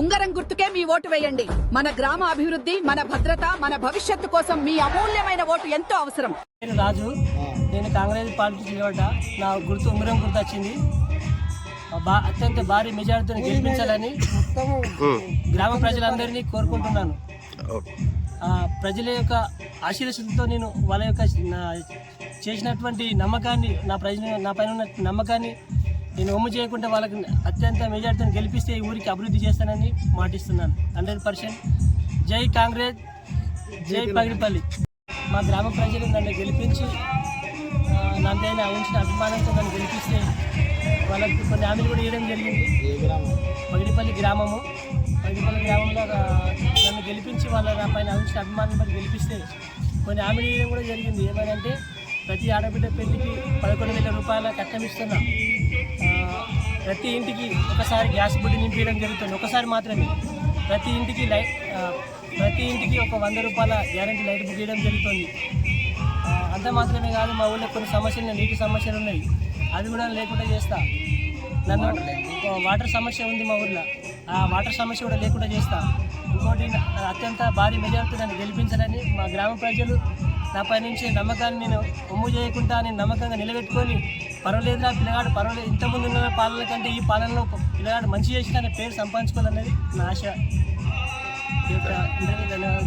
ఉంగరం గుర్తుకే మీ ఓటు వేయండి. మన గ్రామ అభివృద్ధి, మన భద్రత, మన భవిష్యత్తు కోసం మీ అమూల్యమైన ఓటు ఎంతో అవసరం. నేను రాజు, నేను కాంగ్రెస్ పార్టీ నిలబడ్డా. నా గుర్తు ఉంగరం గుర్తు వచ్చింది. అత్యంత భారీ మెజారిటీతో గెలిపించాలని గ్రామ ప్రజలందరినీ కోరుకుంటున్నాను. ప్రజల యొక్క ఆశీర్వాదంతో నేను వాళ్ళ యొక్క చేసినటువంటి నమ్మకాన్ని, నా పైన ఉన్న నమ్మకాన్ని నేను ఒమ్ము చేయకుండా వాళ్ళకి అత్యంత మెజారిటీతో గెలిపిస్తే ఈ ఊరికి అభివృద్ధి చేస్తానని మాటిస్తున్నాను. 100%. జై కాంగ్రెస్, జై పగిడిపల్లి. మా గ్రామ ప్రజలు నన్ను గెలిపించి నా పైన ఉంచిన అభిమానంతో నన్ను గెలిపిస్తే వాళ్ళకి కొన్ని హామీలు కూడా ఇవ్వడం జరిగింది. పగిడిపల్లి గ్రామంలో నన్ను గెలిపించి నా పైన ఉంచిన అభిమానం బట్టి గెలిపిస్తే కొన్ని హామీలు ఇవ్వడం కూడా జరిగింది. ఏమనంటే ప్రతి ఆడబిడ్డ పెళ్లికి 11,000 రూపాయల కట్నం ఇస్తున్నా. ప్రతి ఇంటికి ఒకసారి గ్యాస్ బుడ్డి నింపించడం జరుగుతుంది, ఒకసారి మాత్రమే. ప్రతి ఇంటికి ఒక 100 రూపాయల గ్యారంటీ లైట్ బుక్ చేయడం జరుగుతుంది. అంత మాత్రమే కాదు, మా ఊళ్ళో కొన్ని సమస్యలు, నీటి సమస్యలు ఉన్నాయి, అవి కూడా లేకుండా చేస్తా. నన్ను వాటర్ సమస్య ఉంది మా ఊళ్ళో, ఆ వాటర్ సమస్య కూడా లేకుండా చేస్తా. ఇంకోటి, అత్యంత భారీ మెజారిటీ నన్ను గెలిపించాలని మా గ్రామ ప్రజలు నా పై నుంచి నమ్మకాన్ని నేను ఒమ్ము చేయకుండా నేను నమ్మకంగా నిలబెట్టుకొని, పర్వాలేదురా పిల్లగాడు, పర్వాలేదు, ఇంతకుముందు ఉన్న పాలన కంటే ఈ పాలనలో పిల్లగాడు మంచి చేసి అనే పేరు సంపాదించుకోవాలనేది నా ఆశ. ధన్యవాదాలు.